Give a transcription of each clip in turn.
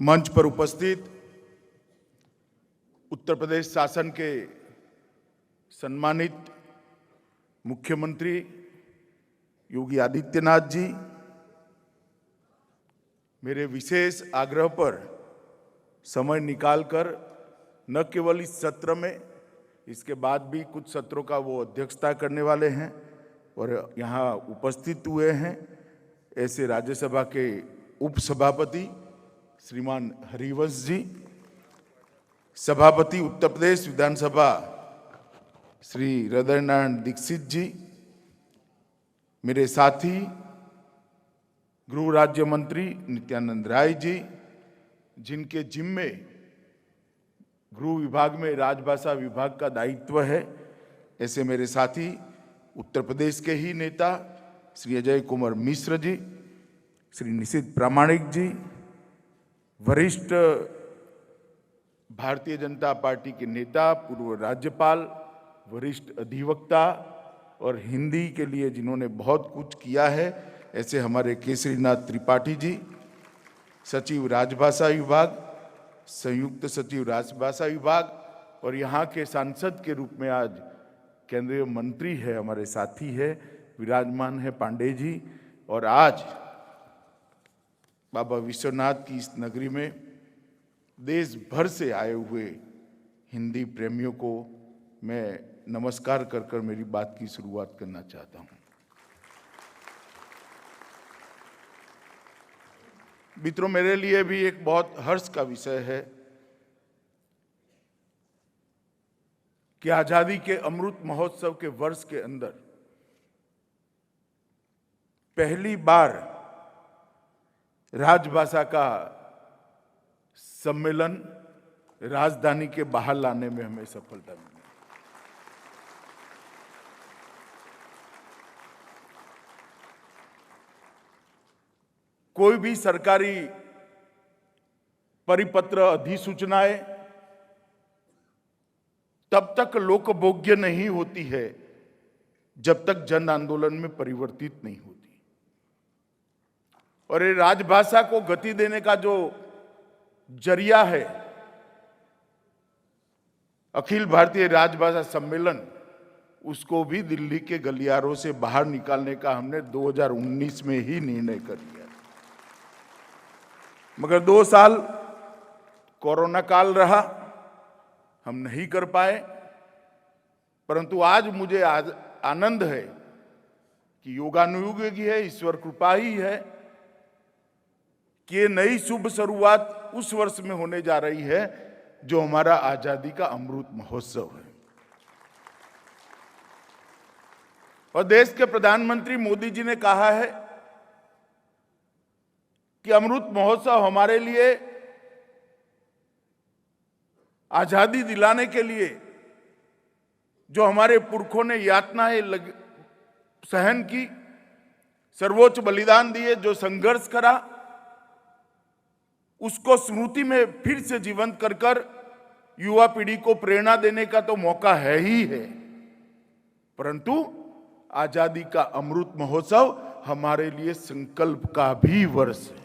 मंच पर उपस्थित उत्तर प्रदेश शासन के सम्मानित मुख्यमंत्री योगी आदित्यनाथ जी, मेरे विशेष आग्रह पर समय निकालकर न केवल इस सत्र में, इसके बाद भी कुछ सत्रों का वो अध्यक्षता करने वाले हैं और यहाँ उपस्थित हुए हैं, ऐसे राज्यसभा के उपसभापति श्रीमान हरिवंश जी, सभापति उत्तर प्रदेश विधानसभा श्री हृदय नारायण दीक्षित जी, मेरे साथी गृह राज्य मंत्री नित्यानंद राय जी, जिनके जिम्मे गृह विभाग में राजभाषा विभाग का दायित्व है, ऐसे मेरे साथी उत्तर प्रदेश के ही नेता श्री अजय कुमार मिश्र जी, श्री निशित प्रामाणिक जी, वरिष्ठ भारतीय जनता पार्टी के नेता, पूर्व राज्यपाल, वरिष्ठ अधिवक्ता और हिंदी के लिए जिन्होंने बहुत कुछ किया है, ऐसे हमारे केसरीनाथ त्रिपाठी जी, सचिव राजभाषा विभाग, संयुक्त सचिव राजभाषा विभाग और यहाँ के सांसद के रूप में आज केंद्रीय मंत्री है, हमारे साथी है, विराजमान है पांडे जी। और आज बाबा विश्वनाथ की इस नगरी में देश भर से आए हुए हिंदी प्रेमियों को मैं नमस्कार कर कर मेरी बात की शुरुआत करना चाहता हूं। मित्रों, मेरे लिए भी एक बहुत हर्ष का विषय है कि आजादी के अमृत महोत्सव के वर्ष के अंदर पहली बार राजभाषा का सम्मेलन राजधानी के बाहर लाने में हमें सफलता मिली। कोई भी सरकारी परिपत्र, अधिसूचनाएं तब तक लोकभोग्य नहीं होती है जब तक जन आंदोलन में परिवर्तित नहीं होती। और ये राजभाषा को गति देने का जो जरिया है, अखिल भारतीय राजभाषा सम्मेलन, उसको भी दिल्ली के गलियारों से बाहर निकालने का हमने 2019 में ही निर्णय कर लिया। मगर 2 साल कोरोना काल रहा, हम नहीं कर पाए। परंतु आज मुझे आनंद है कि योगानुयोग ही है, ईश्वर कृपा ही है कि ये नई शुभ शुरुआत उस वर्ष में होने जा रही है जो हमारा आजादी का अमृत महोत्सव है। और देश के प्रधानमंत्री मोदी जी ने कहा है कि अमृत महोत्सव हमारे लिए आजादी दिलाने के लिए जो हमारे पुरखों ने यातनाएं सहन की, सर्वोच्च बलिदान दिए, जो संघर्ष करा, उसको स्मृति में फिर से जीवंत कर कर युवा पीढ़ी को प्रेरणा देने का तो मौका है ही है। परंतु आजादी का अमृत महोत्सव हमारे लिए संकल्प का भी वर्ष है।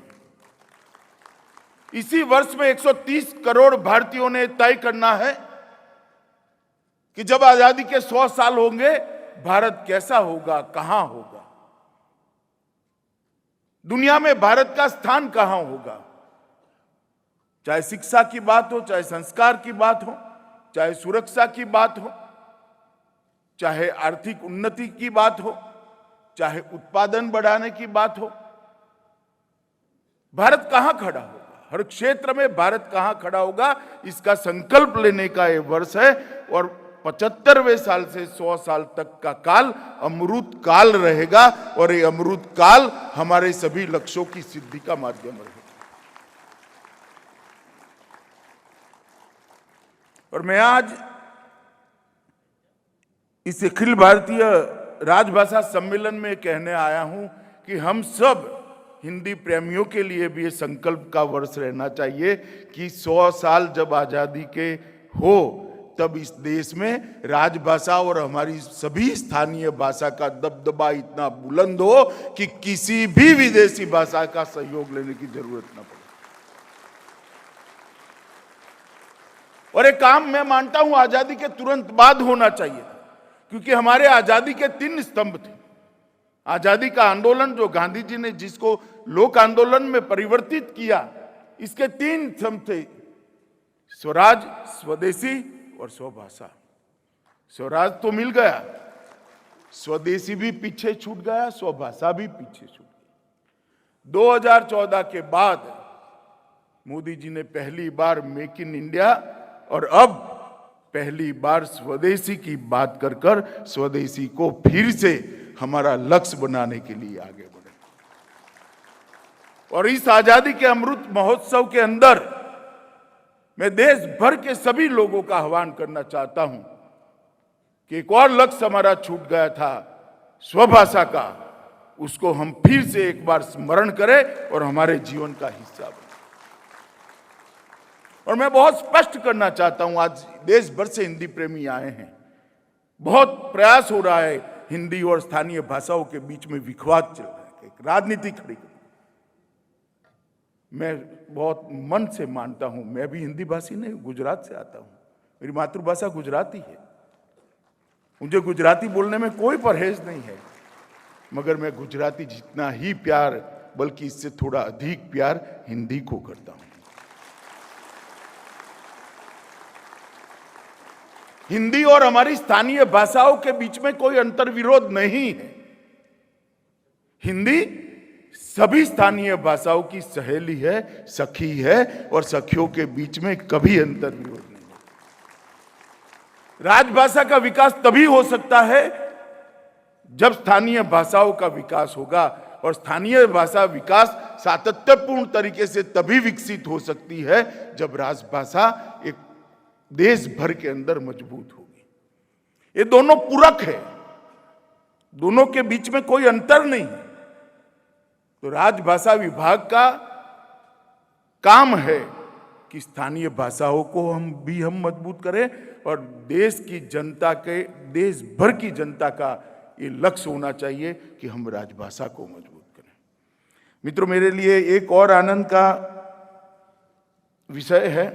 इसी वर्ष में 130 करोड़ भारतीयों ने तय करना है कि जब आजादी के 100 साल होंगे, भारत कैसा होगा, कहां होगा, दुनिया में भारत का स्थान कहां होगा। चाहे शिक्षा की बात हो, चाहे संस्कार की बात हो, चाहे सुरक्षा की बात हो, चाहे आर्थिक उन्नति की बात हो, चाहे उत्पादन बढ़ाने की बात हो, भारत कहां खड़ा होगा, हर क्षेत्र में भारत कहां खड़ा होगा, इसका संकल्प लेने का ये वर्ष है। और 75वें साल से 100 साल तक का काल अमृत काल रहेगा और ये अमृत काल हमारे सभी लक्ष्यों की सिद्धि का माध्यम रहेगा। और मैं आज इस अखिल भारतीय राजभाषा सम्मेलन में कहने आया हूं कि हम सब हिंदी प्रेमियों के लिए भी ये संकल्प का वर्ष रहना चाहिए कि 100 साल जब आजादी के हो, तब इस देश में राजभाषा और हमारी सभी स्थानीय भाषा का दबदबा इतना बुलंद हो कि किसी भी विदेशी भाषा का सहयोग लेने की जरूरत न पड़े। और एक काम मैं मानता हूं आजादी के तुरंत बाद होना चाहिए, क्योंकि हमारे आजादी के 3 स्तंभ थे। आजादी का आंदोलन जो गांधी जी ने जिसको लोक आंदोलन में परिवर्तित किया, इसके 3 स्तंभ थे, स्वराज, स्वदेशी और स्वभाषा। स्वराज तो मिल गया, स्वदेशी भी पीछे छूट गया, स्वभाषा भी पीछे छूट गई। 2014 के बाद मोदी जी ने पहली बार मेक इन इंडिया और अब पहली बार स्वदेशी की बात कर स्वदेशी को फिर से हमारा लक्ष्य बनाने के लिए आगे बढ़े। और इस आजादी के अमृत महोत्सव के अंदर मैं देश भर के सभी लोगों का आह्वान करना चाहता हूं कि एक और लक्ष्य हमारा छूट गया था, स्वभाषा का, उसको हम फिर से एक बार स्मरण करें और हमारे जीवन का हिस्सा बने। और मैं बहुत स्पष्ट करना चाहता हूं, आज देश भर से हिंदी प्रेमी आए हैं, बहुत प्रयास हो रहा है हिंदी और स्थानीय भाषाओं के बीच में विवाद चल रहा है, एक राजनीति खड़ी कर। मैं बहुत मन से मानता हूं, मैं भी हिंदी भाषी नहीं, गुजरात से आता हूं, मेरी मातृभाषा गुजराती है, मुझे गुजराती बोलने में कोई परहेज नहीं है, मगर मैं गुजराती जितना ही प्यार, बल्कि इससे थोड़ा अधिक प्यार हिंदी को करता हूं। हिंदी और हमारी स्थानीय भाषाओं के बीच में कोई अंतर्विरोध नहीं है। हिंदी सभी स्थानीय भाषाओं की सहेली है, सखी है, और सखियों के बीच में कभी अंतर्विरोध नहीं है। राजभाषा का विकास तभी हो सकता है जब स्थानीय भाषाओं का विकास होगा, और स्थानीय भाषा विकास सातत्यपूर्ण तरीके से तभी विकसित हो सकती है जब राजभाषा एक देश भर के अंदर मजबूत होगी। ये दोनों पूरक है, दोनों के बीच में कोई अंतर नहीं है। तो राजभाषा विभाग का काम है कि स्थानीय भाषाओं को हम मजबूत करें, और देश की जनता के, देश भर की जनता का ये लक्ष्य होना चाहिए कि हम राजभाषा को मजबूत करें। मित्रों, मेरे लिए एक और आनंद का विषय है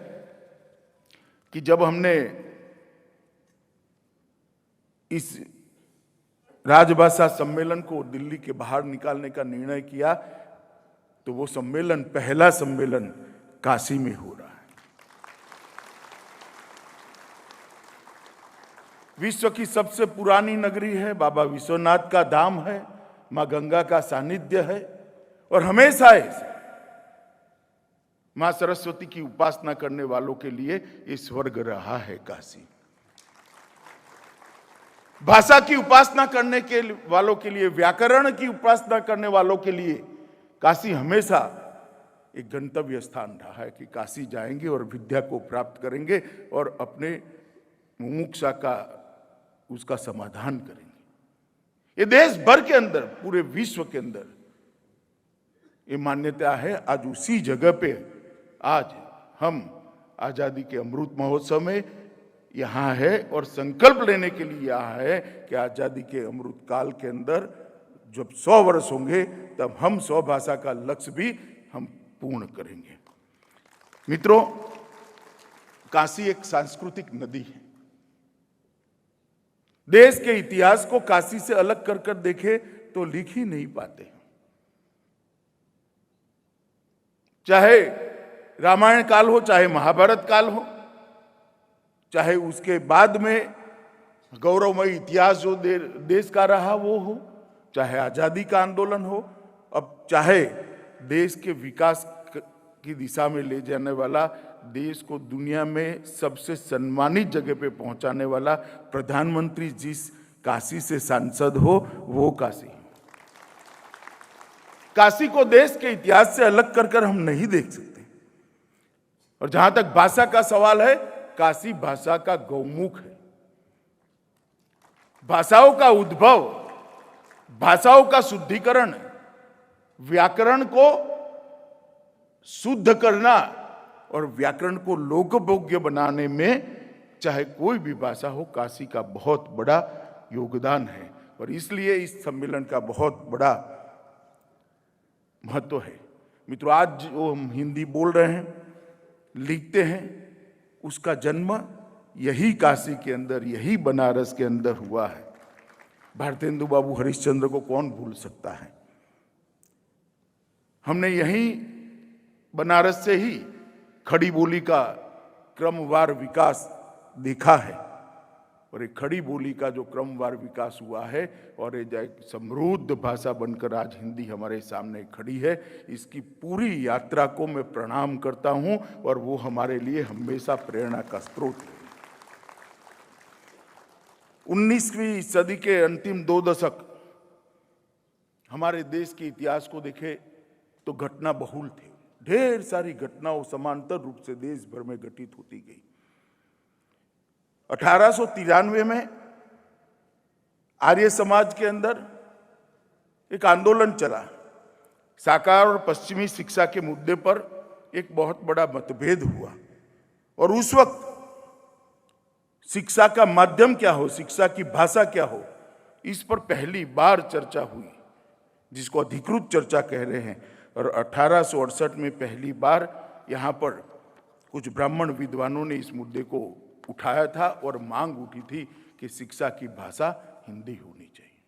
कि जब हमने इस राजभाषा सम्मेलन को दिल्ली के बाहर निकालने का निर्णय किया, तो वो सम्मेलन, पहला सम्मेलन काशी में हो रहा है। विश्व की सबसे पुरानी नगरी है, बाबा विश्वनाथ का धाम है, मां गंगा का सानिध्य है, और हमेशा ऐसे मां सरस्वती की उपासना करने वालों के लिए ये स्वर्ग रहा है काशी। भाषा की उपासना करने के वालों के लिए, व्याकरण की उपासना करने वालों के लिए काशी हमेशा एक गंतव्य स्थान रहा है कि काशी जाएंगे और विद्या को प्राप्त करेंगे और अपने मुमुक्षा का, उसका समाधान करेंगे। ये देश भर के अंदर, पूरे विश्व के अंदर ये मान्यता है। आज उसी जगह पे आज हम आजादी के अमृत महोत्सव में यहाँ है और संकल्प लेने के लिए यहाँ है कि आजादी के अमृत काल के अंदर जब 100 वर्ष होंगे तब हम स्वभाषा का लक्ष्य भी हम पूर्ण करेंगे। मित्रों, काशी एक सांस्कृतिक नदी है। देश के इतिहास को काशी से अलग कर देखे तो लिख ही नहीं पाते। चाहे रामायण काल हो, चाहे महाभारत काल हो, चाहे उसके बाद में गौरवमयी इतिहास जो देश का रहा वो हो, चाहे आजादी का आंदोलन हो, अब चाहे देश के विकास की दिशा में ले जाने वाला, देश को दुनिया में सबसे सम्मानित जगह पे पहुंचाने वाला प्रधानमंत्री जिस काशी से सांसद हो, वो काशी। काशी को देश के इतिहास से अलग कर हम नहीं देख सकते। और जहां तक भाषा का सवाल है, काशी भाषा का गौमुख है। भाषाओं का उद्भव, भाषाओं का शुद्धिकरण, व्याकरण को शुद्ध करना और व्याकरण को लोकभोग्य बनाने में चाहे कोई भी भाषा हो, काशी का बहुत बड़ा योगदान है। और इसलिए इस सम्मेलन का बहुत बड़ा महत्व है। मित्रों, आज जो हम हिंदी बोल रहे हैं, लिखते हैं, उसका जन्म यही काशी के अंदर, यही बनारस के अंदर हुआ है। भारतेंदु बाबू हरिश्चंद्र को कौन भूल सकता है। हमने यही बनारस से ही खड़ी बोली का क्रमवार विकास देखा है, और एक खड़ी बोली का जो क्रमवार विकास हुआ है और एक समृद्ध भाषा बनकर आज हिंदी हमारे सामने खड़ी है, इसकी पूरी यात्रा को मैं प्रणाम करता हूं, और वो हमारे लिए हमेशा प्रेरणा का स्रोत है। 19वीं सदी के अंतिम 2 दशक हमारे देश के इतिहास को देखे तो घटना बहुल थे। ढेर सारी घटनाओं समांतर रूप से देश भर में घटित होती गई। 1893 में आर्य समाज के अंदर एक आंदोलन चला। साकार और पश्चिमी शिक्षा के मुद्दे पर एक बहुत बड़ा मतभेद हुआ, और उस वक्त शिक्षा का माध्यम क्या हो, शिक्षा की भाषा क्या हो, इस पर पहली बार चर्चा हुई, जिसको अधिकृत चर्चा कह रहे हैं। और 1868 में पहली बार यहाँ पर कुछ ब्राह्मण विद्वानों ने इस मुद्दे को उठाया था, और मांग उठी थी कि शिक्षा की भाषा हिंदी होनी चाहिए।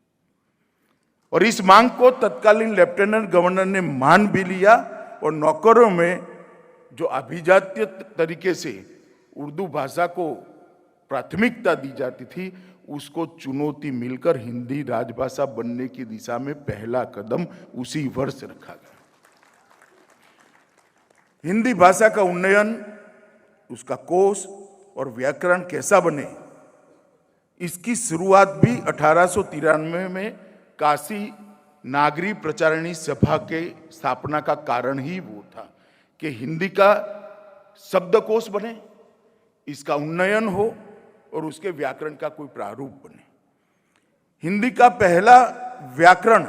और इस मांग को तत्कालीन लेफ्टिनेंट गवर्नर ने मान भी लिया, और नौकरों में जो अभिजात्य तरीके से उर्दू भाषा को प्राथमिकता दी जाती थी, उसको चुनौती मिलकर हिंदी राजभाषा बनने की दिशा में पहला कदम उसी वर्ष रखा गया। हिंदी भाषा का उन्नयन, उसका कोश और व्याकरण कैसा बने, इसकी शुरुआत भी 1893 में काशी नागरी प्रचारिणी सभा के स्थापना का कारण ही वो था कि हिंदी का शब्दकोश बने, इसका उन्नयन हो और उसके व्याकरण का कोई प्रारूप बने। हिंदी का पहला व्याकरण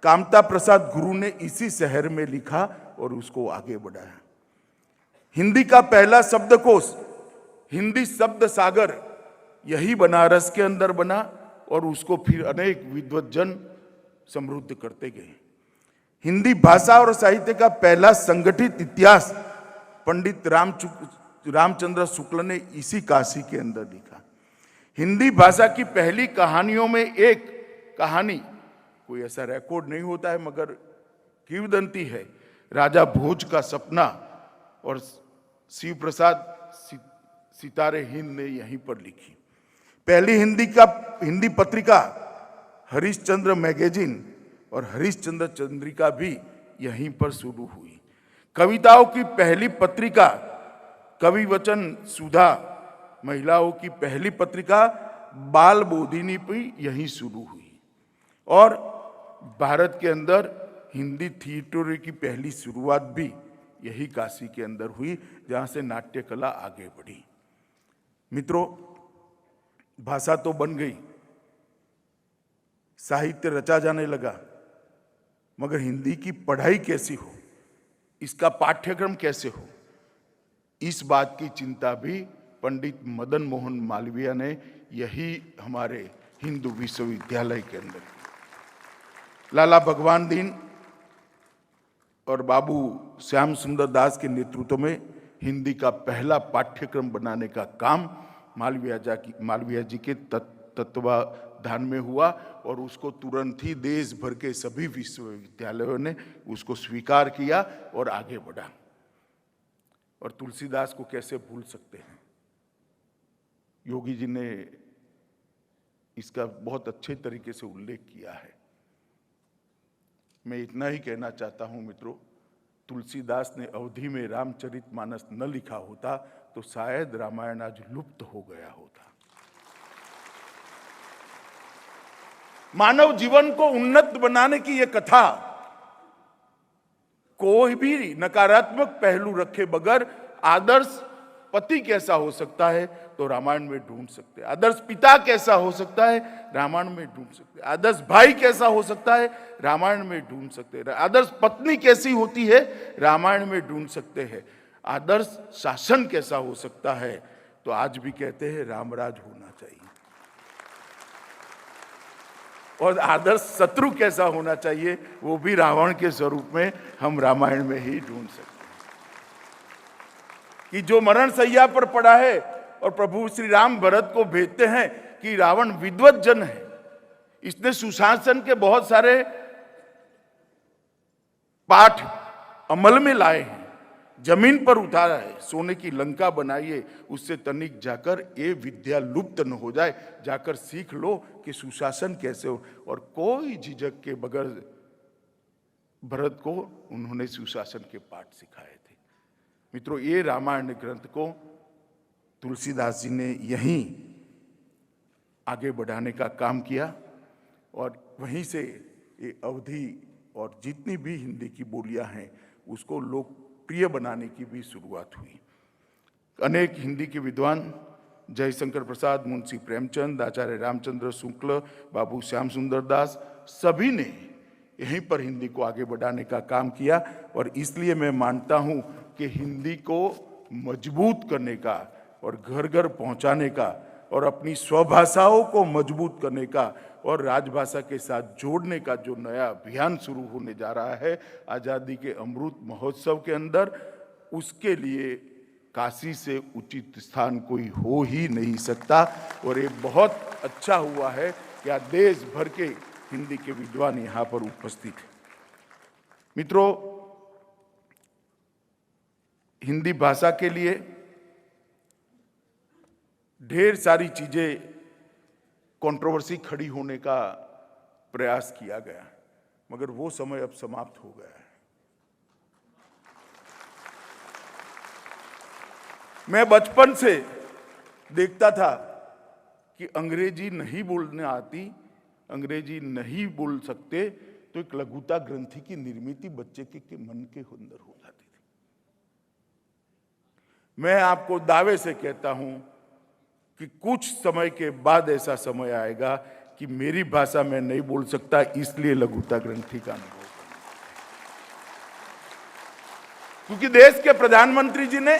कामता प्रसाद गुरु ने इसी शहर में लिखा और उसको आगे बढ़ाया। हिंदी का पहला शब्दकोश हिंदी शब्द सागर यही बनारस के अंदर बना, और उसको फिर अनेक विद्वज्जन समृद्ध करते गए। हिंदी भाषा और साहित्य का पहला संगठित इतिहास पंडित रामचंद्र शुक्ल ने इसी काशी के अंदर लिखा। हिंदी भाषा की पहली कहानियों में एक कहानी, कोई ऐसा रिकॉर्ड नहीं होता है मगर किंवदंती है, राजा भोज का सपना, और शिव प्रसाद सितारे हिंद ने यहीं पर लिखी। पहली हिंदी पत्रिका हरिश्चंद्र मैगजीन और हरिश्चंद्र चंद्रिका भी यहीं पर शुरू हुई। कविताओं की पहली पत्रिका कवि वचन सुधा, महिलाओं की पहली पत्रिका बाल बोधिनी भी यहीं शुरू हुई। और भारत के अंदर हिंदी थिएटर की पहली शुरुआत भी यही काशी के अंदर हुई, जहां से नाट्य कला आगे बढ़ी। मित्रों, भाषा तो बन गई, साहित्य रचा जाने लगा, मगर हिंदी की पढ़ाई कैसी हो, इसका पाठ्यक्रम कैसे हो, इस बात की चिंता भी पंडित मदन मोहन मालवीय ने यही हमारे हिंदू विश्वविद्यालय के अंदर, लाला भगवान दीन और बाबू श्याम सुंदर दास के नेतृत्व में हिंदी का पहला पाठ्यक्रम बनाने का काम मालवीय जी के तत्वाधान में हुआ, और उसको तुरंत ही देश भर के सभी विश्वविद्यालयों ने उसको स्वीकार किया और आगे बढ़ा। और तुलसीदास को कैसे भूल सकते हैं। योगी जी ने इसका बहुत अच्छे तरीके से उल्लेख किया है। मैं इतना ही कहना चाहता हूं मित्रों, तुलसीदास ने अवधि में रामचरितमानस न लिखा होता तो शायद रामायण आज लुप्त हो गया होता। मानव जीवन को उन्नत बनाने की यह कथा कोई भी नकारात्मक पहलू रखे बगैर आदर्श पति कैसा हो सकता है तो रामायण में ढूंढ सकते हैं, आदर्श पिता कैसा हो सकता है रामायण में ढूंढ सकते हैं, आदर्श भाई कैसा हो सकता है रामायण में ढूंढ सकते हैं, आदर्श पत्नी कैसी होती है रामायण में ढूंढ सकते हैं, आदर्श शासन कैसा हो सकता है तो आज भी कहते हैं रामराज होना चाहिए, और आदर्श शत्रु कैसा होना चाहिए वो भी रावण के स्वरूप में हम रामायण में ही ढूंढ सकते हैं। कि जो मरण सैया पर पड़ा है और प्रभु श्री राम भरत को भेजते हैं कि रावण विद्वत जन है, इसने सुशासन के बहुत सारे पाठ अमल में लाए हैं, जमीन पर उतारा है, सोने की लंका बनाई है, उससे तनिक जाकर ये विद्या लुप्त न हो जाए, जाकर सीख लो कि सुशासन कैसे हो। और कोई झिझक के बगैर भरत को उन्होंने सुशासन के पाठ सिखाए थे। मित्रों, ये रामायण ग्रंथ को तुलसीदास जी ने यहीं आगे बढ़ाने का काम किया और वहीं से ये अवधि और जितनी भी हिंदी की बोलियां हैं उसको लोकप्रिय बनाने की भी शुरुआत हुई। अनेक हिंदी के विद्वान जयशंकर प्रसाद, मुंशी प्रेमचंद, आचार्य रामचंद्र शुक्ल, बाबू श्याम सुंदर दास, सभी ने यहीं पर हिंदी को आगे बढ़ाने का काम किया। और इसलिए मैं मानता हूं कि हिंदी को मजबूत करने का और घर घर पहुंचाने का और अपनी स्वभाषाओं को मजबूत करने का और राजभाषा के साथ जोड़ने का जो नया अभियान शुरू होने जा रहा है आज़ादी के अमृत महोत्सव के अंदर, उसके लिए काशी से उचित स्थान कोई हो ही नहीं सकता। और ये बहुत अच्छा हुआ है कि आज देश भर के हिंदी के विद्वान यहाँ पर उपस्थित हैं। मित्रों, हिंदी भाषा के लिए ढेर सारी चीजें कंट्रोवर्सी खड़ी होने का प्रयास किया गया, मगर वो समय अब समाप्त हो गया है। मैं बचपन से देखता था कि अंग्रेजी नहीं बोलने आती, अंग्रेजी नहीं बोल सकते, तो एक लघुता ग्रंथि की निर्मित बच्चे के मन के अंदर हो जाती थी। मैं आपको दावे से कहता हूं कि कुछ समय के बाद ऐसा समय आएगा कि मेरी भाषा में नहीं बोल सकता, इसलिए लघुता ग्रंथि का अनुभव करना। क्योंकि देश के प्रधानमंत्री जी ने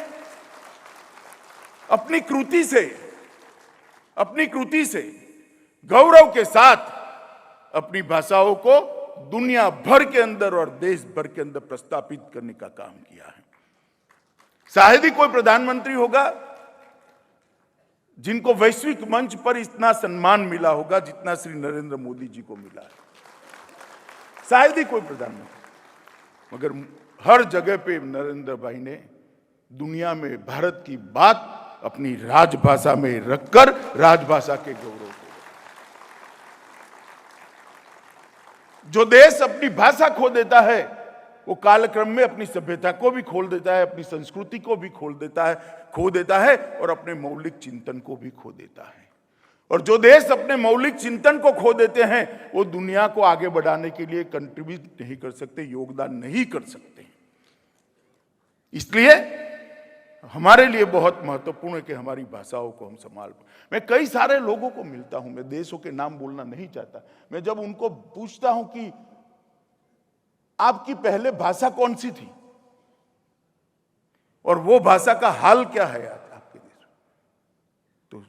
अपनी कृति से गौरव के साथ अपनी भाषाओं को दुनिया भर के अंदर और देश भर के अंदर प्रस्थापित करने का काम किया है। शायद ही कोई प्रधानमंत्री होगा जिनको वैश्विक मंच पर इतना सम्मान मिला होगा जितना श्री नरेंद्र मोदी जी को मिला है। शायद ही कोई प्रधानमंत्री, मगर हर जगह पे नरेंद्र भाई ने दुनिया में भारत की बात अपनी राजभाषा में रखकर राजभाषा के गौरव को, जो देश अपनी भाषा खो देता है वो कालक्रम में अपनी सभ्यता को भी खोल देता है, अपनी संस्कृति को भी खो देता है और अपने मौलिक चिंतन को भी खो देता है। और जो देश अपने मौलिक चिंतन को खो देते हैं वो दुनिया को आगे बढ़ाने के लिए कंट्रीब्यूट नहीं कर सकते, योगदान नहीं कर सकते। इसलिए हमारे लिए बहुत महत्वपूर्ण है कि हमारी भाषाओं को हम संभाल पाए। मैं कई सारे लोगों को मिलता हूं, मैं देशों के नाम बोलना नहीं चाहता, मैं जब उनको पूछता हूं कि आपकी पहले भाषा कौन सी थी और वो भाषा का हाल क्या है आपके देश में, तो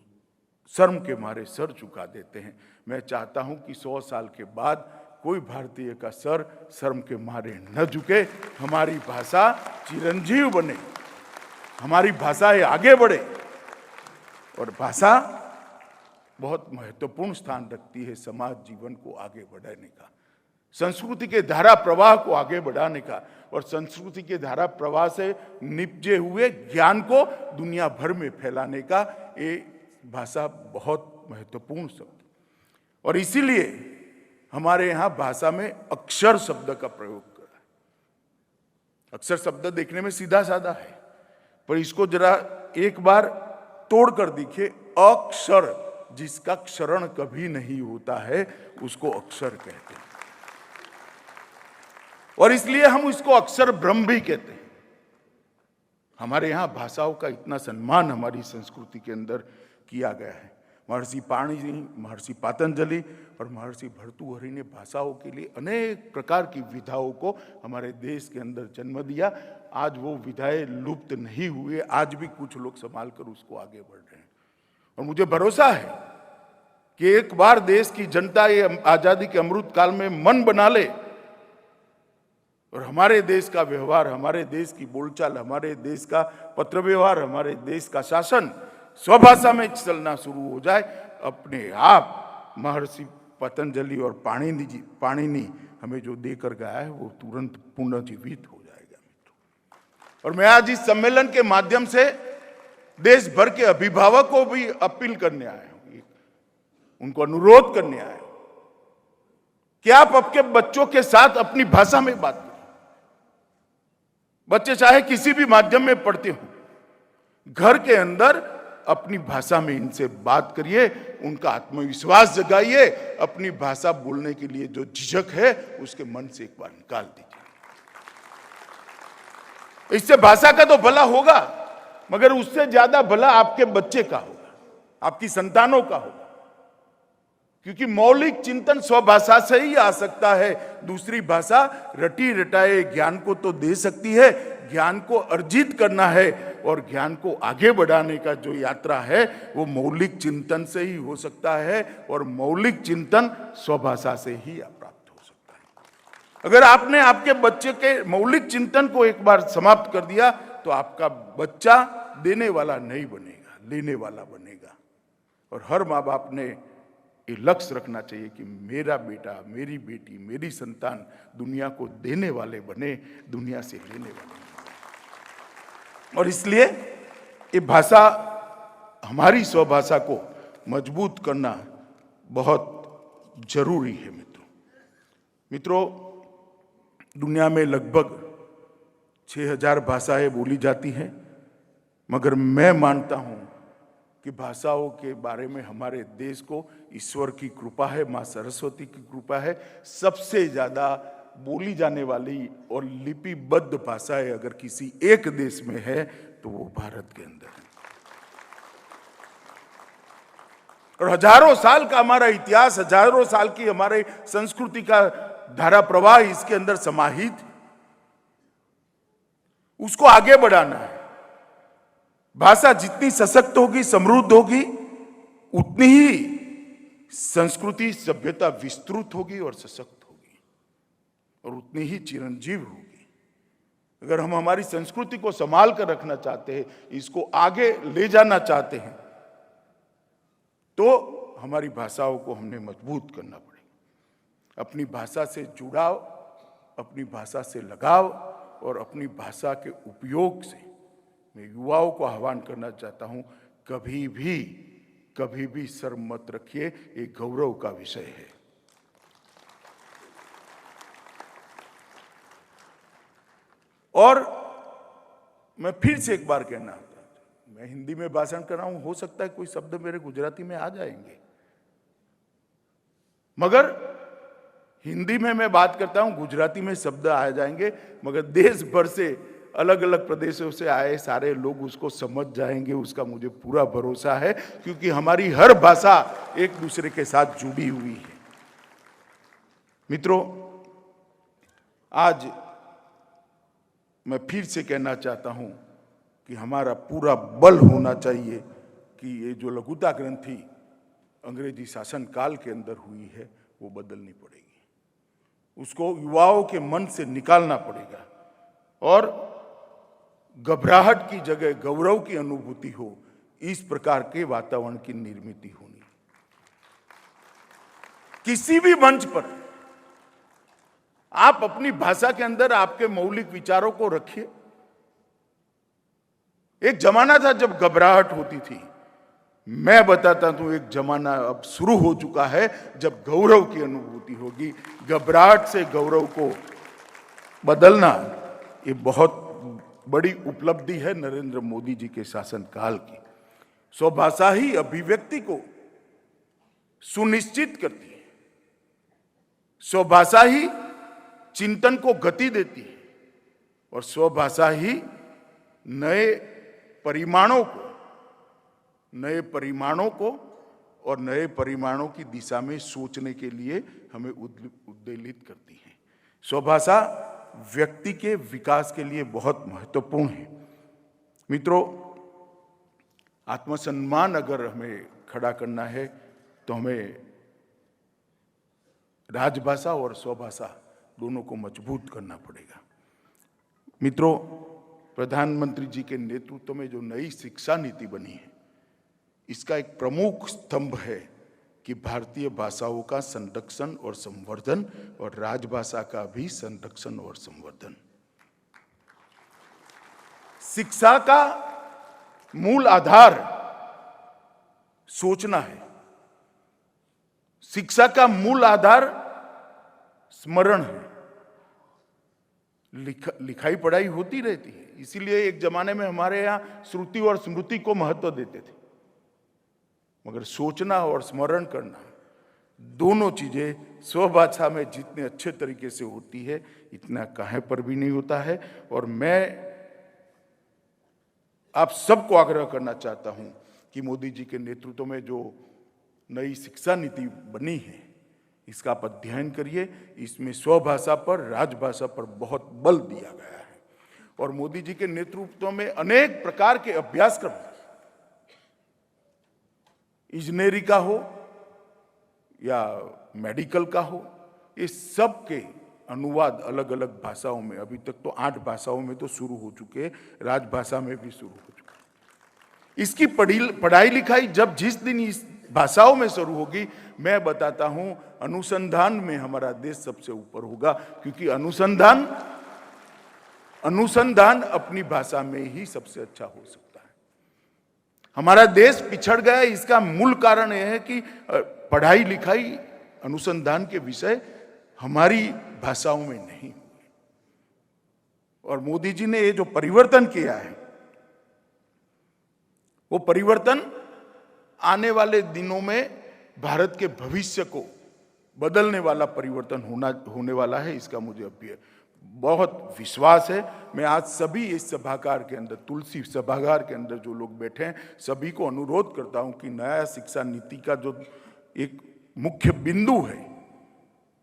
शर्म के मारे सर झुका देते हैं। मैं चाहता हूं कि 100 साल के बाद कोई भारतीय का सर शर्म के मारे न झुके, हमारी भाषा चिरंजीव बने, हमारी भाषा आगे बढ़े। और भाषा बहुत महत्वपूर्ण स्थान रखती है समाज जीवन को आगे बढ़ाने का, संस्कृति के धारा प्रवाह को आगे बढ़ाने का और संस्कृति के धारा प्रवाह से निपजे हुए ज्ञान को दुनिया भर में फैलाने का। ये भाषा बहुत महत्वपूर्ण शब्द, और इसीलिए हमारे यहाँ भाषा में अक्षर शब्द का प्रयोग करा है। अक्षर शब्द देखने में सीधा साधा है, पर इसको जरा एक बार तोड़ कर देखिए। अक्षर, जिसका क्षरण कभी नहीं होता है, उसको अक्षर कहते हैं। और इसलिए हम इसको अक्षर ब्रह्म भी कहते हैं। हमारे यहां भाषाओं का इतना सम्मान हमारी संस्कृति के अंदर किया गया है। महर्षि पाणिनि, महर्षि पातंजलि और महर्षि भर्तृहरि ने भाषाओं के लिए अनेक प्रकार की विधाओं को हमारे देश के अंदर जन्म दिया। आज वो विधाएं लुप्त नहीं हुए, आज भी कुछ लोग संभाल कर उसको आगे बढ़ रहे हैं। और मुझे भरोसा है कि एक बार देश की जनता ये आजादी के अमृत काल में मन बना ले और हमारे देश का व्यवहार, हमारे देश की बोलचाल, हमारे देश का पत्र व्यवहार, हमारे देश का शासन स्वभाषा में चलना शुरू हो जाए, अपने आप महर्षि पतंजलि और पाणिनि हमें जो देकर गया है वो तुरंत पुनर्जीवित हो जाएगा मित्रों। और मैं आज इस सम्मेलन के माध्यम से देश भर के अभिभावकों को भी अपील करने आया हूं, उनको अनुरोध करने आया हूं कि आप आपके बच्चों के साथ अपनी भाषा में बात करें। बच्चे चाहे किसी भी माध्यम में पढ़ते हो, घर के अंदर अपनी भाषा में इनसे बात करिए, उनका आत्मविश्वास जगाइए, अपनी भाषा बोलने के लिए जो झिझक है उसके मन से एक बार निकाल दीजिए। इससे भाषा का तो भला होगा, मगर उससे ज्यादा भला आपके बच्चे का होगा, आपकी संतानों का होगा। क्योंकि मौलिक चिंतन स्वभाषा से ही आ सकता है। दूसरी भाषा रटी रटाए ज्ञान को तो दे सकती है, ज्ञान को अर्जित करना है और ज्ञान को आगे बढ़ाने का जो यात्रा है वो मौलिक चिंतन से ही हो सकता है, और मौलिक चिंतन स्वभाषा से ही प्राप्त हो सकता है। अगर आपने आपके बच्चे के मौलिक चिंतन को एक बार समाप्त कर दिया तो आपका बच्चा देने वाला नहीं बनेगा, लेने वाला बनेगा। और हर माँ बाप ने ये लक्ष्य रखना चाहिए कि मेरा बेटा, मेरी बेटी, मेरी संतान दुनिया को देने वाले बने, दुनिया से लेने वाले बने। और इसलिए ये भाषा, हमारी स्वभाषा को मजबूत करना बहुत जरूरी है मित्रों, दुनिया में लगभग 6000 भाषाएं बोली जाती हैं, मगर मैं मानता हूं कि भाषाओं के बारे में हमारे देश को ईश्वर की कृपा है, माँ सरस्वती की कृपा है। सबसे ज्यादा बोली जाने वाली और लिपिबद्ध भाषाएं अगर किसी एक देश में है तो वो भारत के अंदर है। और हजारों साल का हमारा इतिहास, हजारों साल की हमारे संस्कृति का धारा प्रवाह इसके अंदर समाहित, उसको आगे बढ़ाना है। भाषा जितनी सशक्त होगी, समृद्ध होगी, उतनी ही संस्कृति सभ्यता विस्तृत होगी और सशक्त होगी, और उतनी ही चिरंजीव होगी। अगर हम हमारी संस्कृति को संभाल कर रखना चाहते हैं, इसको आगे ले जाना चाहते हैं, तो हमारी भाषाओं को हमने मजबूत करना पड़ेगा। अपनी भाषा से जुड़ाव, अपनी भाषा से लगाव और अपनी भाषा के उपयोग से मैं युवाओं को आह्वान करना चाहता हूं, कभी भी शर्म मत रखिए, एक गौरव का विषय है। और मैं फिर से एक बार कहना चाहता हूं, मैं हिंदी में भाषण कर रहा हूं, हो सकता है कोई शब्द मेरे गुजराती में आ जाएंगे, मगर हिंदी में मैं बात करता हूं, गुजराती में शब्द आ जाएंगे, मगर देश भर से अलग अलग प्रदेशों से आए सारे लोग उसको समझ जाएंगे, उसका मुझे पूरा भरोसा है, क्योंकि हमारी हर भाषा एक दूसरे के साथ जुड़ी हुई है। मित्रों, आज मैं फिर से कहना चाहता हूं कि हमारा पूरा बल होना चाहिए कि ये जो लघुता ग्रंथि अंग्रेजी शासन काल के अंदर हुई है वो बदलनी पड़ेगी, उसको युवाओं के मन से निकालना पड़ेगा, और घबराहट की जगह गौरव की अनुभूति हो, इस प्रकार के वातावरण की निर्मित होनी। किसी भी मंच पर आप अपनी भाषा के अंदर आपके मौलिक विचारों को रखिए। एक जमाना था जब घबराहट होती थी, मैं बताता हूं एक जमाना अब शुरू हो चुका है जब गौरव की अनुभूति होगी। घबराहट से गौरव को बदलना ये बहुत बड़ी उपलब्धि है नरेंद्र मोदी जी के शासनकाल की। स्वभाषा ही अभिव्यक्ति को सुनिश्चित करती है, स्वभाषा ही चिंतन को गति देती है, और स्वभाषा ही नए परिमाणों को और नए परिमाणों की दिशा में सोचने के लिए हमें उद्वेलित करती है। स्वभाषा व्यक्ति के विकास के लिए बहुत महत्वपूर्ण है। मित्रों, आत्मसम्मान अगर हमें खड़ा करना है तो हमें राजभाषा और स्वभाषा दोनों को मजबूत करना पड़ेगा। मित्रों, प्रधानमंत्री जी के नेतृत्व में जो नई शिक्षा नीति बनी है, इसका एक प्रमुख स्तंभ है कि भारतीय भाषाओं का संरक्षण और संवर्धन और राजभाषा का भी संरक्षण और संवर्धन। शिक्षा का मूल आधार सोचना है। शिक्षा का मूल आधार स्मरण है। लिखाई पढ़ाई होती रहती है, इसीलिए एक जमाने में हमारे यहाँ श्रुति और स्मृति को महत्व देते थे, मगर सोचना और स्मरण करना दोनों चीजें स्वभाषा में जितने अच्छे तरीके से होती है, इतना कहीं पर भी नहीं होता है। और मैं आप सबको आग्रह करना चाहता हूं कि मोदी जी के नेतृत्व में जो नई शिक्षा नीति बनी है, इसका आप अध्ययन करिए। इसमें स्वभाषा पर, राजभाषा पर बहुत बल दिया गया है। और मोदी जी के नेतृत्व में अनेक प्रकार के अभ्यासक्रम, इंजीनियरिंग का हो या मेडिकल का हो, ये सब के अनुवाद अलग अलग भाषाओं में, अभी तक तो 8 भाषाओं में तो शुरू हो चुके हैं, राजभाषा में भी शुरू हो चुके हैं। इसकी पढ़ाई लिखाई जब जिस दिन इस भाषाओं में शुरू होगी, मैं बताता हूं अनुसंधान में हमारा देश सबसे ऊपर होगा, क्योंकि अनुसंधान अपनी भाषा में ही सबसे अच्छा हो सकता है। हमारा देश पिछड़ गया, इसका मूल कारण यह है कि पढ़ाई लिखाई, अनुसंधान के विषय हमारी भाषाओं में नहीं हुए। और मोदी जी ने ये जो परिवर्तन किया है, वो परिवर्तन आने वाले दिनों में भारत के भविष्य को बदलने वाला परिवर्तन होने वाला है, इसका मुझे अभी बहुत विश्वास है। मैं आज सभी इस सभागार के अंदर, तुलसी सभागार के अंदर जो लोग बैठे हैं, सभी को अनुरोध करता हूं कि नया शिक्षा नीति का जो एक मुख्य बिंदु है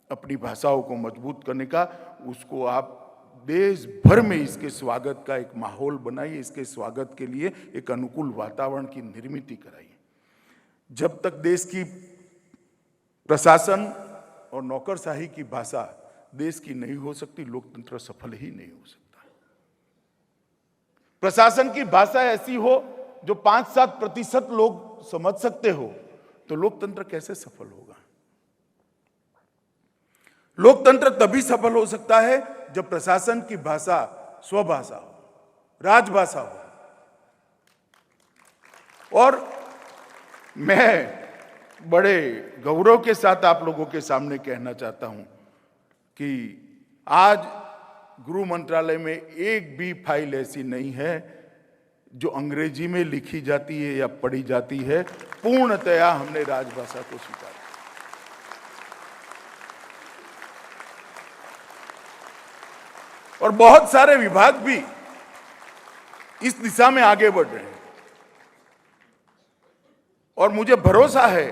अपनी भाषाओं को मजबूत करने का, उसको आप देश भर में इसके स्वागत का एक माहौल बनाइए, इसके स्वागत के लिए एक अनुकूल वातावरण की निर्मित कराइए। जब तक देश की प्रशासन और नौकरशाही की भाषा देश की नहीं हो सकती, लोकतंत्र सफल ही नहीं हो सकता। प्रशासन की भाषा ऐसी हो जो 5-7% लोग समझ सकते हो, तो लोकतंत्र कैसे सफल होगा? लोकतंत्र तभी सफल हो सकता है जब प्रशासन की भाषा स्वभाषा हो, राजभाषा हो। और मैं बड़े गौरव के साथ आप लोगों के सामने कहना चाहता हूं कि आज गृह मंत्रालय में एक भी फाइल ऐसी नहीं है जो अंग्रेजी में लिखी जाती है या पढ़ी जाती है। पूर्णतया हमने राजभाषा को स्वीकार किया। और बहुत सारे विभाग भी इस दिशा में आगे बढ़ रहे हैं। और मुझे भरोसा है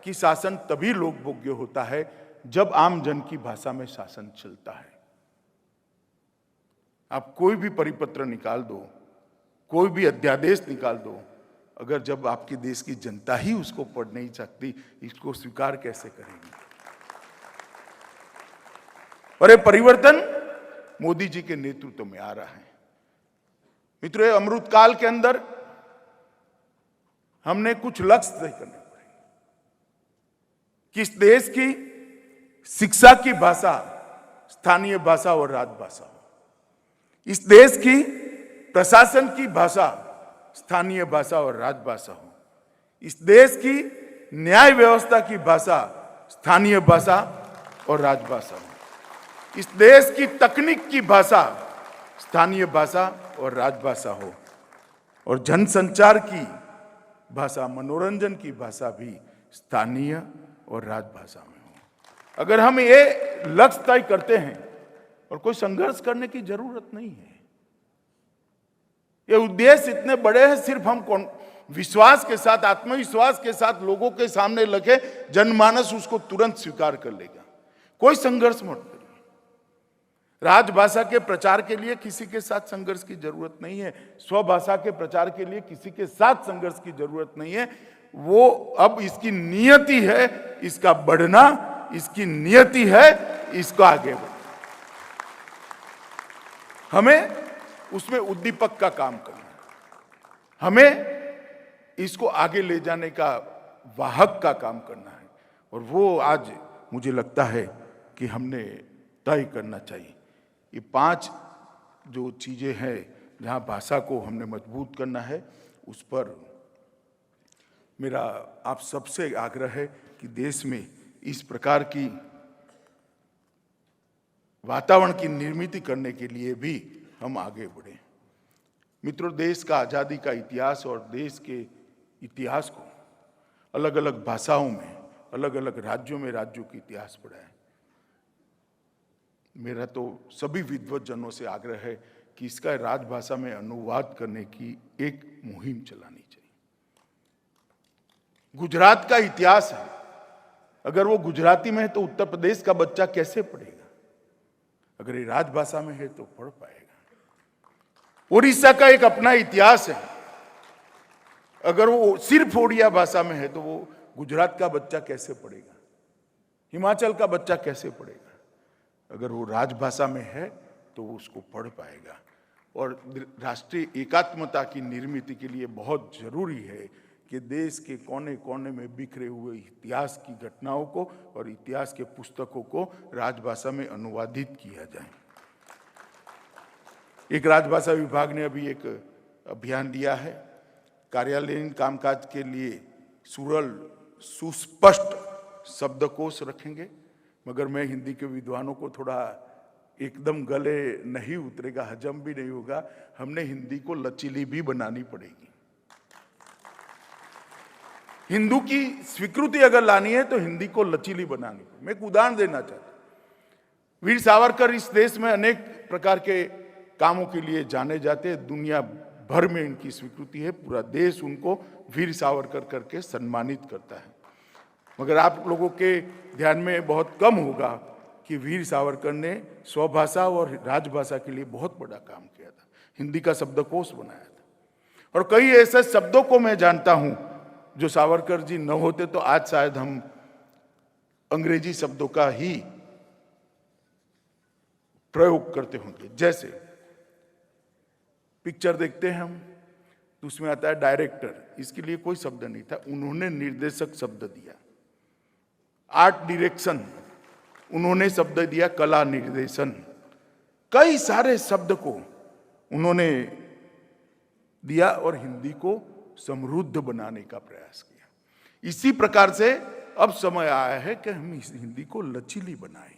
कि शासन तभी लोकभोग्य होता है जब आम जन की भाषा में शासन चलता है। आप कोई भी परिपत्र निकाल दो, कोई भी अध्यादेश निकाल दो, अगर जब आपके देश की जनता ही उसको पढ़ नहीं सकती, इसको स्वीकार कैसे करेंगे? और ये परिवर्तन मोदी जी के नेतृत्व में आ रहा है। मित्रों, अमृतकाल के अंदर हमने कुछ लक्ष्य तय करने पड़े। किस देश की शिक्षा की भाषा स्थानीय भाषा और राजभाषा हो, इस देश की प्रशासन की भाषा स्थानीय भाषा और राजभाषा हो, इस देश की न्याय व्यवस्था की भाषा स्थानीय भाषा और राजभाषा हो, इस देश की तकनीक की भाषा स्थानीय भाषा और राजभाषा हो, और जनसंचार की भाषा, मनोरंजन की भाषा भी स्थानीय और राजभाषा में हो। अगर हम ये लक्ष्य तय करते हैं, और कोई संघर्ष करने की जरूरत नहीं है। ये उद्देश्य इतने बड़े हैं, सिर्फ हम विश्वास के साथ, आत्मविश्वास के साथ लोगों के सामने रखे, जनमानस उसको तुरंत स्वीकार कर लेगा। कोई संघर्ष मत करिए। राजभाषा के प्रचार के लिए किसी के साथ संघर्ष की जरूरत नहीं है, स्वभाषा के प्रचार के लिए किसी के साथ संघर्ष की जरूरत नहीं है। वो अब इसकी नियति है इसका बढ़ना, इसकी नियति है इसका आगे बढ़ना। हमें उसमें उद्दीपक का काम करना है। हमें इसको आगे ले जाने का वाहक का काम करना है, और वो आज मुझे लगता है कि हमने तय करना चाहिए। ये 5 जो चीजें हैं जहां भाषा को हमने मजबूत करना है, उस पर मेरा आप सबसे आग्रह है कि देश में इस प्रकार की वातावरण की निर्मित करने के लिए भी हम आगे बढ़े। मित्रों, देश का आजादी का इतिहास और देश के इतिहास को अलग अलग भाषाओं में, अलग अलग राज्यों में राज्यों के इतिहास पढ़ा है। मेरा तो सभी विद्वज्जनों से आग्रह है कि इसका राजभाषा में अनुवाद करने की एक मुहिम चलानी चाहिए। गुजरात का इतिहास है, अगर वो गुजराती में है तो उत्तर प्रदेश का बच्चा कैसे पढ़ेगा? अगर ये राजभाषा में है तो पढ़ पाएगा। उड़ीसा का एक अपना इतिहास है, अगर वो सिर्फ ओडिया भाषा में है तो वो गुजरात का बच्चा कैसे पढ़ेगा? हिमाचल का बच्चा कैसे पढ़ेगा? अगर वो राजभाषा में है तो वो उसको पढ़ पाएगा। और राष्ट्रीय एकात्मता की निर्मित के लिए बहुत जरूरी है कि देश के कोने कोने में बिखरे हुए इतिहास की घटनाओं को और इतिहास के पुस्तकों को राजभाषा में अनुवादित किया जाए। एक राजभाषा विभाग ने अभी एक अभियान लिया है, कार्यालयीन कामकाज के लिए सरल सुस्पष्ट शब्दकोश रखेंगे। मगर मैं हिंदी के विद्वानों को थोड़ा एकदम गले नहीं उतरेगा, हजम भी नहीं होगा, हमने हिंदी को लचीली भी बनानी पड़ेगी। हिंदू की स्वीकृति अगर लानी है तो हिंदी को लचीली बनानी पड़ेगी। मैं एक उदाहरण देना चाहता हूं। वीर सावरकर इस देश में अनेक प्रकार के कामों के लिए जाने जाते हैं, दुनिया भर में इनकी स्वीकृति है, पूरा देश उनको वीर सावरकर करके सम्मानित करता है। मगर आप लोगों के ध्यान में बहुत कम होगा कि वीर सावरकर ने स्वभाषा और राजभाषा के लिए बहुत बड़ा काम किया था, हिंदी का शब्दकोश बनाया था। और कई ऐसे शब्दों को मैं जानता हूं जो सावरकर जी न होते तो आज शायद हम अंग्रेजी शब्दों का ही प्रयोग करते होंगे। जैसे पिक्चर देखते हैं हम तो उसमें आता है डायरेक्टर, इसके लिए कोई शब्द नहीं था, उन्होंने निर्देशक शब्द दिया। आर्ट डायरेक्शन, उन्होंने शब्द दिया कला निर्देशन। कई सारे शब्द को उन्होंने दिया और हिंदी को समृद्ध बनाने का प्रयास किया। इसी प्रकार से अब समय आया है कि हम इस हिंदी को लचीली बनाएं।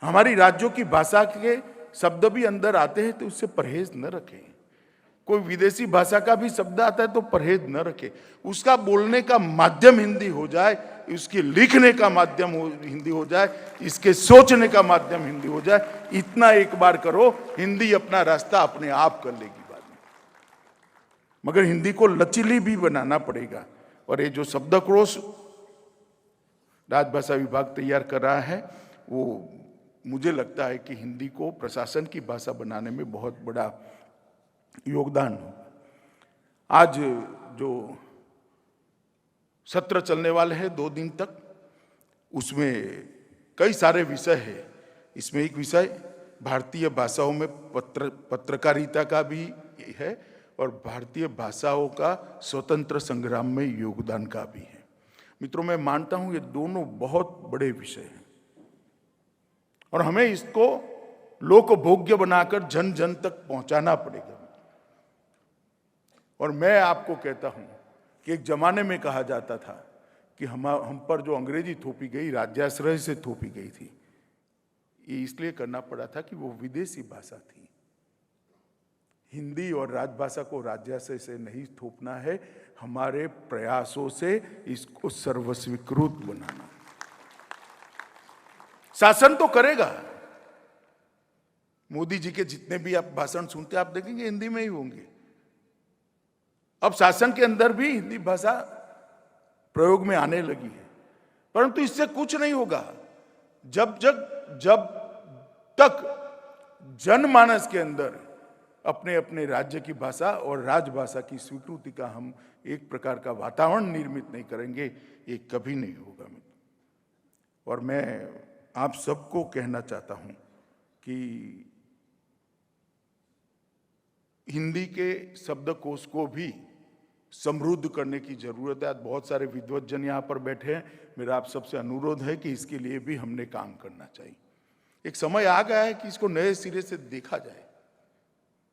हमारी राज्यों की भाषा के शब्द भी अंदर आते हैं तो उससे परहेज न रखें। कोई विदेशी भाषा का भी शब्द आता है तो परहेज न रखे। उसका बोलने का माध्यम हिंदी हो जाए, उसके लिखने का माध्यम हिंदी हो जाए, इसके सोचने का माध्यम हिंदी हो जाए। इतना एक बार करो, हिंदी अपना रास्ता अपने आप कर लेगी बाद में। मगर हिंदी को लचीली भी बनाना पड़ेगा। और ये जो शब्दकोश राजभाषा विभाग तैयार कर रहा है, वो मुझे लगता है कि हिंदी को प्रशासन की भाषा बनाने में बहुत बड़ा योगदान हो। आज जो सत्र चलने वाले हैं 2 दिन तक, उसमें कई सारे विषय हैं। इसमें एक विषय भारतीय भाषाओं में पत्रकारिता का भी है और भारतीय भाषाओं का स्वतंत्र संग्राम में योगदान का भी है। मित्रों, मैं मानता हूं ये दोनों बहुत बड़े विषय हैं और हमें इसको लोकभोग्य बनाकर जन जन तक पहुंचाना पड़ेगा। और मैं आपको कहता हूं कि एक जमाने में कहा जाता था कि हम पर जो अंग्रेजी थोपी गई, राज्याश्रय से थोपी गई थी। ये इसलिए करना पड़ा था कि वो विदेशी भाषा थी। हिंदी और राजभाषा को राज्याश्रय से नहीं थोपना है, हमारे प्रयासों से इसको सर्वस्वीकृत बनाना। शासन तो करेगा। मोदी जी के जितने भी आप भाषण सुनते आप देखेंगे हिंदी में ही होंगे। अब शासन के अंदर भी हिंदी भाषा प्रयोग में आने लगी है, परंतु इससे कुछ नहीं होगा जब तक जनमानस के अंदर अपने अपने राज्य की भाषा और राजभाषा की स्वीकृति का हम एक प्रकार का वातावरण निर्मित नहीं करेंगे, ये कभी नहीं होगा। और मैं आप सबको कहना चाहता हूं कि हिंदी के शब्दकोश को भी समृद्ध करने की जरूरत है। आज बहुत सारे विद्वज्जन यहाँ पर बैठे हैं, मेरा आप सबसे अनुरोध है कि इसके लिए भी हमने काम करना चाहिए। एक समय आ गया है कि इसको नए सिरे से देखा जाए,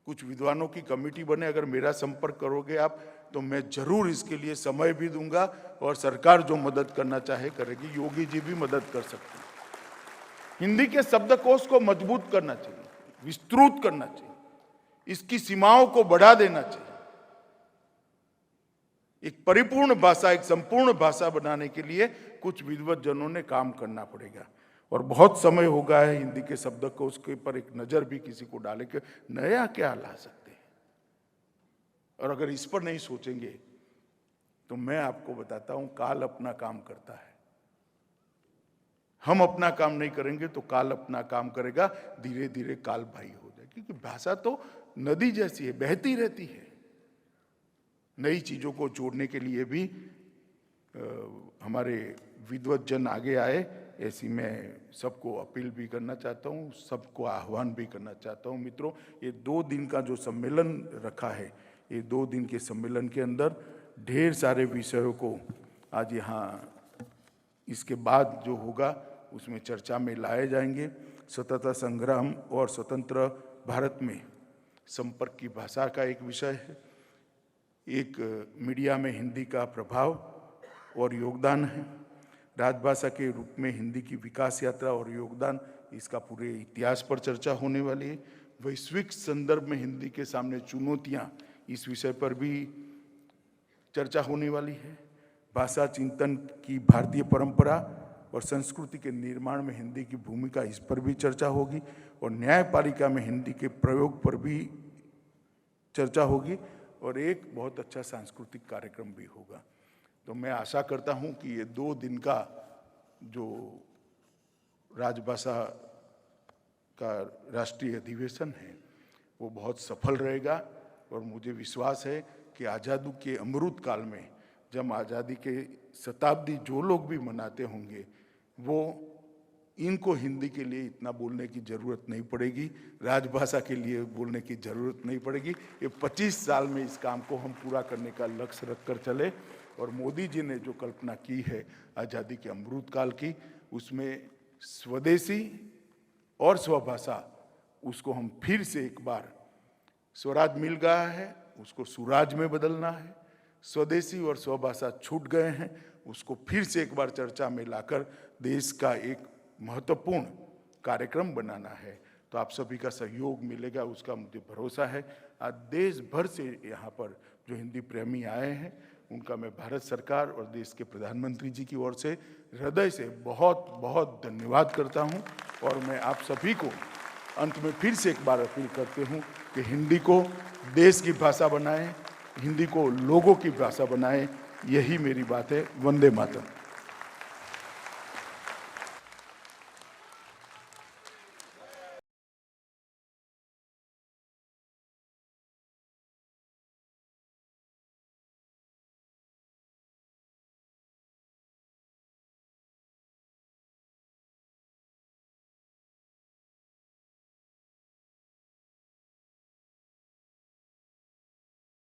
कुछ विद्वानों की कमेटी बने। अगर मेरा संपर्क करोगे आप तो मैं जरूर इसके लिए समय भी दूंगा और सरकार जो मदद करना चाहे करेगी। योगी जी भी मदद कर सकते हैं। हिंदी के शब्दकोश को मजबूत करना चाहिए, विस्तृत करना चाहिए, इसकी सीमाओं को बढ़ा देना चाहिए। एक परिपूर्ण भाषा, एक संपूर्ण भाषा बनाने के लिए कुछ विद्वज्जनों ने काम करना पड़ेगा और बहुत समय हो गया है हिंदी के शब्दकोश के पर एक नजर भी किसी को डाले कि नया क्या ला सकते हैं। और अगर इस पर नहीं सोचेंगे तो मैं आपको बताता हूं, काल अपना काम करता है। हम अपना काम नहीं करेंगे तो काल अपना काम करेगा, धीरे धीरे काल भाई हो जाए। क्योंकि भाषा तो नदी जैसी है, बहती रहती है। नई चीजों को जोड़ने के लिए भी हमारे विद्वज्जन आगे आए, ऐसी मैं सबको अपील भी करना चाहता हूँ, सबको आह्वान भी करना चाहता हूँ। मित्रों, ये 2 दिन का जो सम्मेलन रखा है, ये 2 दिन के सम्मेलन के अंदर ढेर सारे विषयों को आज यहाँ इसके बाद जो होगा उसमें चर्चा में लाए जाएंगे। स्वतंत्रता संग्राम और स्वतंत्र भारत में संपर्क की भाषा का एक विषय है। एक मीडिया में हिंदी का प्रभाव और योगदान है। राजभाषा के रूप में हिंदी की विकास यात्रा और योगदान, इसका पूरे इतिहास पर चर्चा होने वाली है। वैश्विक संदर्भ में हिंदी के सामने चुनौतियां, इस विषय पर भी चर्चा होने वाली है। भाषा चिंतन की भारतीय परंपरा और संस्कृति के निर्माण में हिंदी की भूमिका, इस पर भी चर्चा होगी। और न्यायपालिका में हिंदी के प्रयोग पर भी चर्चा होगी और एक बहुत अच्छा सांस्कृतिक कार्यक्रम भी होगा। तो मैं आशा करता हूं कि ये 2 दिन का जो राजभाषा का राष्ट्रीय अधिवेशन है वो बहुत सफल रहेगा। और मुझे विश्वास है कि आज़ादी के अमृत काल में, जब आज़ादी के शताब्दी जो लोग भी मनाते होंगे, वो इनको हिंदी के लिए इतना बोलने की ज़रूरत नहीं पड़ेगी, राजभाषा के लिए बोलने की ज़रूरत नहीं पड़ेगी। ये 25 साल में इस काम को हम पूरा करने का लक्ष्य रखकर चले। और मोदी जी ने जो कल्पना की है आज़ादी के अमृत काल की, उसमें स्वदेशी और स्वभाषा, उसको हम फिर से एक बार, स्वराज मिल गया है, उसको सुराज में बदलना है। स्वदेशी और स्वभाषा छूट गए हैं, उसको फिर से एक बार चर्चा में लाकर देश का एक महत्वपूर्ण कार्यक्रम बनाना है। तो आप सभी का सहयोग मिलेगा, उसका मुझे भरोसा है। आज देश भर से यहाँ पर जो हिंदी प्रेमी आए हैं, उनका मैं भारत सरकार और देश के प्रधानमंत्री जी की ओर से हृदय से बहुत बहुत धन्यवाद करता हूँ। और मैं आप सभी को अंत में फिर से एक बार अपील करते हूँ कि हिंदी को देश की भाषा बनाएं, हिंदी को लोगों की भाषा बनाएं। यही मेरी बात है। वंदे मातरम।